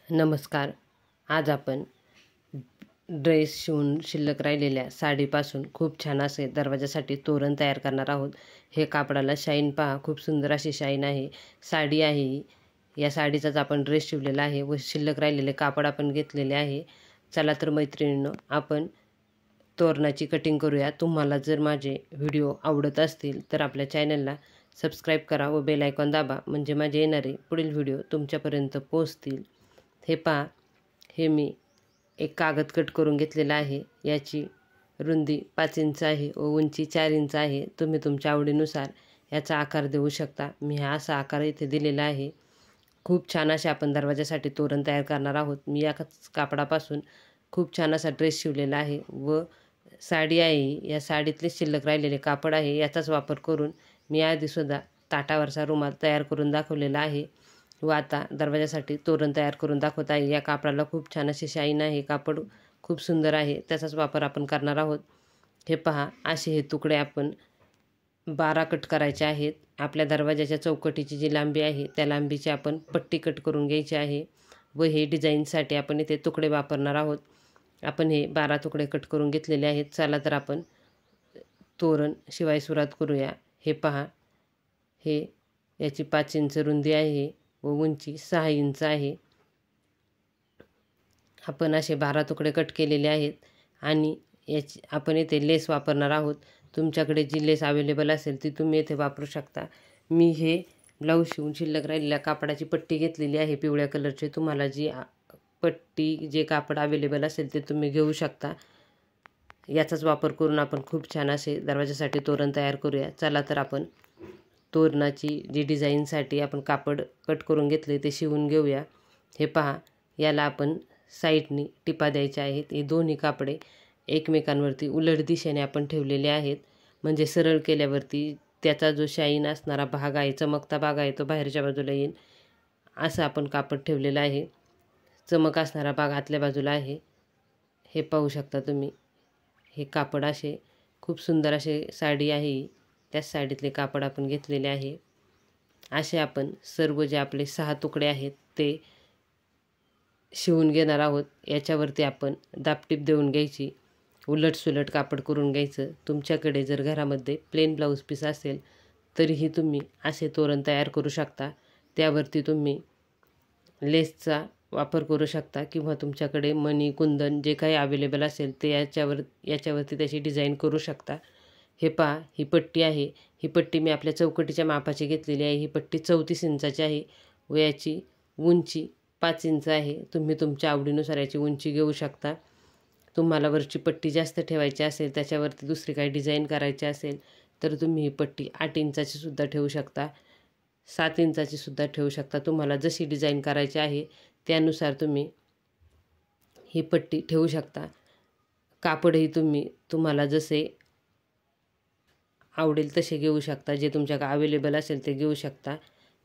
नमस्कार. आज आपण ड्रेस शिवून शिल्लक राहिलेल्या साडीपासून खूप छान असे दरवाजासाठी तोरण तयार करणार आहोत. हे कापडाला शाईन पहा, खूप सुंदर अशी शाईन आहे. साडी आहे ही. या साडीचाच आपण ड्रेस शिवलेला आहे व शिल्लक राहिलेले कापड आपण घेतलेले आहे. चला तर मैत्रिणींनो, आपण तोरणाची कटिंग करूया. तुम्हाला जर माझे व्हिडिओ आवडत असतील तर आपल्या चॅनलला सबस्क्राईब करा व बेल आयकॉन दाबा, म्हणजे माझे येणारे पुढील व्हिडिओ तुमच्यापर्यंत पोहोचतील. हे पहा, हे मी एक कागद कट करून घेतलेला आहे. याची रुंदी 5 इंच आहे व उंची 4 इंच आहे. तुम्ही तुमच्या आवडीनुसार याचा आकार देऊ शकता. मी हा असा आकार इथे दिलेला आहे. खूप छान असे आपण दरवाजासाठी तोरण तयार करणार आहोत. मी या कापडापासून खूप छान असा ड्रेस शिवलेला आहे व साडी आहे. या साडीतले शिल्लक राहिलेले कापड आहे. याचाच वापर करून मी आधीसुद्धा ताटावरचा रुमाल तयार करून दाखवलेला आहे व आता दरवाजासाठी तोरण तयार करून दाखवत आहे. या कापडाला खूप छान अशी शाईन आहे. कापड खूप सुंदर आहे. त्याचाच वापर आपण करणार आहोत. हे पहा, असे हे तुकडे आपण 12 कट करायचे आहेत. आपल्या दरवाजाच्या चौकटीची जी लांबी आहे त्या लांबीची आपण पट्टी कट करून घ्यायची आहे व हे डिझाईनसाठी आपण इथे तुकडे वापरणार आहोत. आपण हे 12 तुकडे कट करून घेतलेले आहेत. चला तर आपण तोरण शिवाय सुरुवात करूया. हे पहा, हे याची 5 इंच रुंदी आहे व उंची 6 इंच आहे. आपण असे 12 तुकडे कट केलेले आहेत आणि याची आपण इथे लेस वापरणार आहोत. तुमच्याकडे जी लेस अवेलेबल असेल ती तुम्ही इथे वापरू शकता. मी हे ब्लाऊज शिवून शिल्लक राहिलेल्या कापडाची पट्टी घेतलेली आहे पिवळ्या कलरची. तुम्हाला जी पट्टी जे कापड अवेलेबल असेल ते तुम्ही घेऊ शकता. याचाच वापर करून आपण खूप छान असे दरवाजासाठी तोरण तयार करूया. चला तर आपण तोरणाची जी डिझाईनसाठी आपण कापड कट करून घेतले ते शिवून घेऊया. हे पहा, याला आपण साईडनी टिपा द्यायच्या आहेत. हे दोन्ही कापडे एकमेकांवरती उलट दिशेने आपण ठेवलेले आहेत, म्हणजे सरळ केल्यावरती त्याचा जो शाईन असणारा भाग आहे, चमकता भाग आहे, तो बाहेरच्या बाजूला येईल असं आपण कापड ठेवलेलं आहे. चमक असणारा भाग आतल्या बाजूला आहे. हे पाहू शकता तुम्ही. हे कापड असे खूप सुंदर असे साडी आहे. त्याच साडीतले कापड आपण घेतलेले आहे. असे आपण सर्व जे आपले 6 तुकडे आहेत ते शिवून घेणार आहोत. याच्यावरती आपण दाबटीप देऊन घ्यायची. उलटसुलट कापड करून घ्यायचं. तुमच्याकडे जर घरामध्ये प्लेन ब्लाऊज पीस असेल तरीही तुम्ही असे तोरण तयार करू शकता. त्यावरती तुम्ही लेसचा वापर करू शकता किंवा तुमच्याकडे मणी, कुंदन जे काही अवेलेबल असेल ते याच्यावरती त्याची डिझाईन करू शकता. हे पहा, ही पट्टी आहे. ही पट्टी मी आपल्या चौकटीच्या मापाची घेतलेली आहे. ही पट्टी 34 इंचाची आहे व याची उंची 5 इंच आहे. तुम्ही तुमच्या आवडीनुसार याची उंची घेऊ शकता. तुम्हाला वरची पट्टी जास्त ठेवायची असेल, त्याच्यावरती दुसरी काही डिझाईन करायची असेल तर तुम्ही ही पट्टी 8 इंचाची सुद्धा ठेवू शकता, 7 इंचाची सुद्धा ठेवू शकता. तुम्हाला जशी डिझाईन करायची आहे त्यानुसार तुम्ही ही पट्टी ठेवू शकता. कापडही तुम्हाला जसे आवडेल तसे घेऊ शकता. जे तुमच्याकडे अवेलेबल असेल ते घेऊ शकता.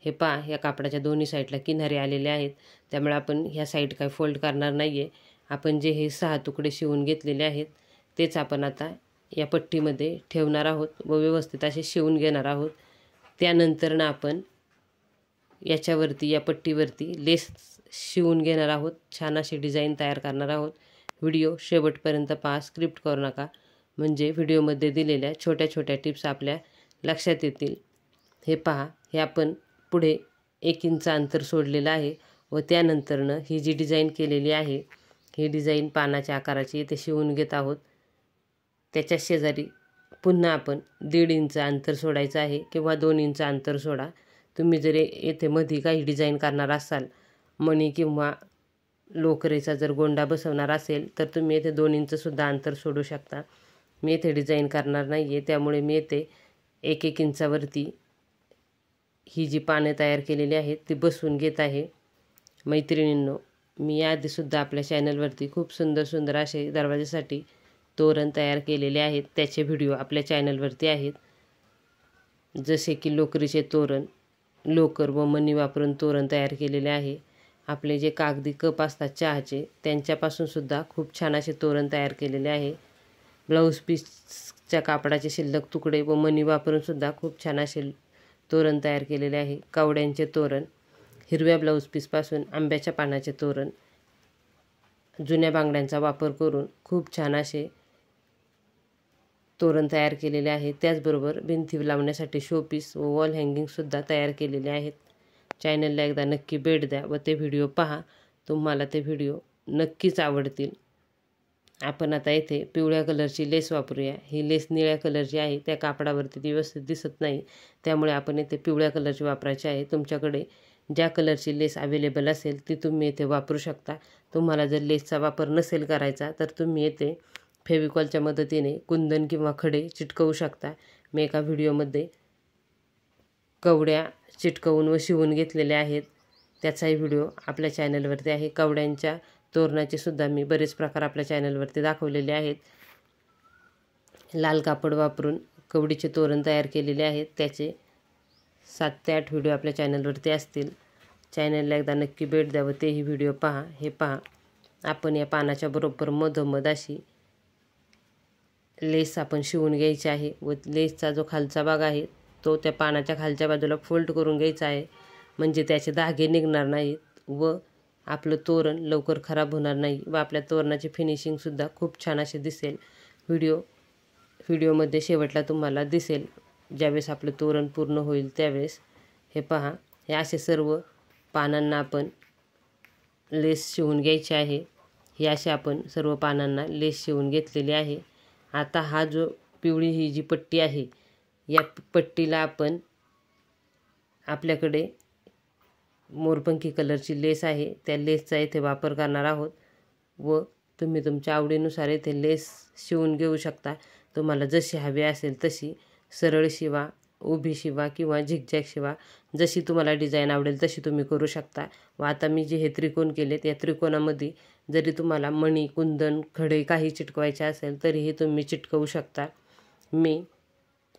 हे पहा, या कापडाच्या दोन्ही साईडला किनारे आलेले आहेत, त्यामुळे आपण ह्या साईड काही फोल्ड करणार नाही आहे. आपण जे हे 6 तुकडे शिवून घेतलेले आहेत तेच आपण आता या पट्टीमध्ये ठेवणार आहोत व व्यवस्थित असे शिवून घेणार आहोत. त्यानंतर आपण याच्यावरती, या पट्टीवरती लेस शिवून घेणार आहोत. छान अशी डिझाईन तयार करणार आहोत. व्हिडिओ शेवटपर्यंत पहा, स्क्रिप्ट करू नका, म्हणजे व्हिडिओमध्ये दिलेल्या छोट्या छोट्या टिप्स आपल्या लक्षात येतील. हे पहा, हे आपण पुढे 1 इंच अंतर सोडलेलं आहे व त्यानंतरनं ही जी डिझाईन केलेली आहे ही डिझाईन पानाच्या आकाराची इथे शिवून घेत आहोत. त्याच्या शेजारी पुन्हा आपण 1.5 इंच अंतर सोडायचं आहे किंवा 2 इंच अंतर सोडा. तुम्ही जर येथे मध्ये काही डिझाईन करणार असाल, मणी किंवा लोकरेचा जर गोंडा बसवणार असेल तर तुम्ही येथे 2 इंचसुद्धा अंतर सोडू शकता. मी येथे डिझाईन करणार नाही आहे, त्यामुळे मी येथे 1-1 इंचावरती ही जी पाने तयार केलेली आहेत ती बसवून घेत आहे. मैत्रिणींनो, मी याआधीसुद्धा आपल्या चॅनलवरती खूप सुंदर सुंदर असे दरवाजासाठी तोरण तयार केलेले आहेत. त्याचे व्हिडिओ आपल्या चॅनलवरती आहेत. जसे की लोकरीचे तोरण, लोकर व मणी वापरून तोरण तयार केलेले आहे. आपले जे कागदी कप असतात चहाचे, त्यांच्यापासूनसुद्धा खूप छान असे तोरण तयार केलेले आहे. ब्लाऊज पीसच्या कापडाचे शिल्लक तुकडे व मणी वापरूनसुद्धा खूप छान असे तोरण तयार केलेले आहे. कवड्यांचे तोरण, हिरव्या ब्लाऊज पीसपासून आंब्याच्या पानाचे तोरण, जुन्या बांगड्यांचा वापर करून खूप छान असे तोरण तयार केलेले आहे। त्याचबरोबर भिंतीवर लावण्यासाठी शोपीस व वॉल हँगिंगसुद्धा तयार केलेले आहेत। चॅनलला एकदा नक्की भेट द्या व ते व्हिडिओ पहा, तुम्हाला ते व्हिडिओ नक्कीच आवडतील। आपण आता इथे पिवळ्या कलरची लेस वापरूया। ही लेस निळ्या कलरची आहे, त्या कापडावरती ती व्यवस्थित दिसत नाही, त्यामुळे आपण इथे पिवळ्या कलरची वापरायची आहे। तुमच्याकडे ज्या कलरची लेस अवेलेबल असेल ती तुम्ही इथे वापरू शकता। तुम्हाला जर लेसचा वापर नसेल करायचा तर तुम्ही इथे फेविकॉलच्या मदतीने कुंदन किंवा खडे चिटकवू शकता। मी एका व्हिडिओमध्ये कवड्या चिटकवून व शिवून घेतलेल्या आहेत, त्याचाही व्हिडिओ आपल्या चॅनलवरती आहे। कवड्यांच्या तोरणाचे सुद्धा मी बरेच प्रकार आपल्या चॅनलवरती दाखवलेले आहेत। लाल कापड वापरून कवडीचे तोरण तयार केलेले आहेत, त्याचे 7 ते 8 व्हिडिओ आपल्या चॅनलवरती असतील। चॅनलला एकदा नक्की भेट द्या व तेही व्हिडिओ पहा। हे पहा, आपण या पानाच्या बरोबर मधोमध अशी लेस आपण शिवून घ्यायची आहे व लेसचा जो खालचा भाग आहे तो त्या पानाच्या खालच्या बाजूला फोल्ड करून घ्यायचा आहे, म्हणजे त्याचे धागे निघणार नाहीत व आपलं तोरण लवकर खराब होणार नाही व आपल्या तोरणाची फिनिशिंगसुद्धा खूप छान असे दिसेल। व्हिडिओमध्ये शेवटला तुम्हाला दिसेल ज्यावेळेस आपलं तोरण पूर्ण होईल त्यावेळेस। हे पहा, हे असे सर्व पानांना आपण लेस शिवून घ्यायची आहे। हे असे आपण सर्व पानांना लेस शिवून घेतलेली आहे। आता हा जो पिवळी ही जी पट्टी आहे, या पट्टीला आपण आपल्याकडे मोरपंखी कलरची लेस आहे, त्या लेसचा इथे वापर करणार आहोत व तुम्ही तुमच्या आवडीनुसार इथे लेस शिवून घेऊ शकता। तुम्हाला जशी हवी असेल तशी सरळ शिवा, उभी शिवा किंवा झिगझॅग शिवा, जशी तुम्हाला डिझाईन आवडेल तशी तुम्ही करू शकता। व आता मी जे हे त्रिकोण केलेत, या त्रिकोणामध्ये जरी तुम्हाला मणी, कुंदन, खडे काही चिटकवायचे असेल तरीही तुम्ही चिटकवू शकता। मी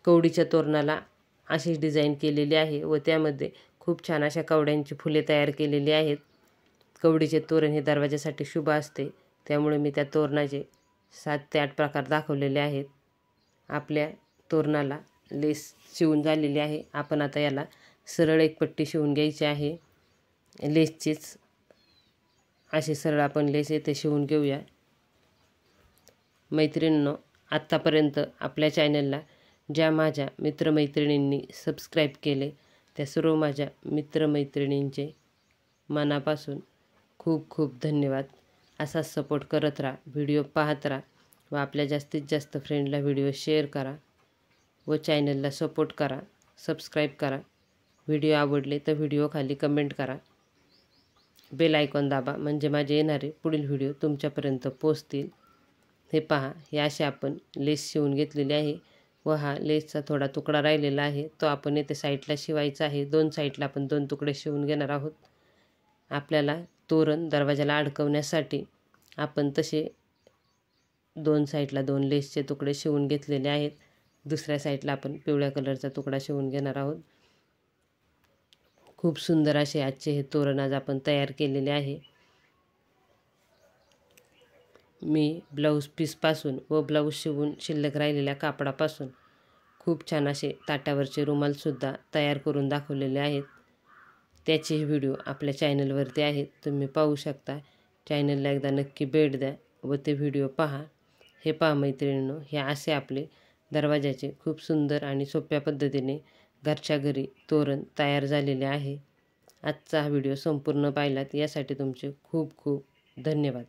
कवडीच्या तोरणाला अशीच डिझाईन केलेली आहे व त्यामध्ये खूप छान अशा कवड्यांची फुले तयार केलेली आहेत। कवडीचे तोरण हे दरवाजासाठी शुभ असते, त्यामुळे मी त्या तोरणाचे 7 ते 8 प्रकार दाखवलेले आहेत। आपल्या तोरणाला लेस शिवून झालेली आहे। आपण आता याला सरळ एक पट्टी शिवून घ्यायची आहे। लेसचीच अशी सरळ आपण लेस येथे शिवून घेऊया। मैत्रिणींनो, आत्तापर्यंत आपल्या चॅनलला ज्या माझ्या मित्रमैत्रिणींनी सबस्क्राईब केले त्या सर्व माझ्या मित्रमैत्रिणींचे मनापासून खूप खूप धन्यवाद। असाच सपोर्ट करत राहा, व्हिडिओ पाहत राहा व आपल्या जास्तीत जास्त फ्रेंडला व्हिडिओ शेअर करा व चॅनलला सपोर्ट करा, सबस्क्राईब करा। व्हिडिओ आवडले तर व्हिडिओ खाली कमेंट करा, बेल आयकॉन दाबा, म्हणजे माझे येणारे पुढील व्हिडिओ तुमच्यापर्यंत पोहोचतील। हे पहा, हे असे आपण लेस शिवून घेतलेली आहे व हा लेसचा थोडा तुकडा राहिलेला आहे, तो आपण येथे साईडला शिवायचा आहे। 2 साईडला आपण 2 तुकडे शिवून घेणार आहोत। आपल्याला तोरण दरवाजाला अडकवण्यासाठी आपण तसे 2 साईडला 2 लेसचे तुकडे शिवून घेतलेले आहेत। दुसऱ्या साईडला आपण पिवळ्या कलरचा तुकडा शिवून घेणार आहोत। खूप सुंदर असे आजचे हे तोरण आज आपण तयार केलेले आहे। मी ब्लाऊज पीसपासून व ब्लाऊज शिवून शिल्लक राहिलेल्या कापडापासून खूप छान असे ताटावरचे रुमालसुद्धा तयार करून दाखवलेले आहेत। त्याचेही व्हिडिओ आपल्या चॅनलवरती आहेत, तुम्ही पाहू शकता। चॅनलला एकदा नक्की भेट द्या व ते व्हिडिओ पहा। हे पहा मैत्रिणींनो, हे असे आपले दरवाजाचे खूप सुंदर आणि सोप्या पद्धतीने घरच्या घरी तोरण तयार झालेले आहे। आजचा हा व्हिडिओ संपूर्ण पाहिलात यासाठी तुमचे खूप खूप धन्यवाद।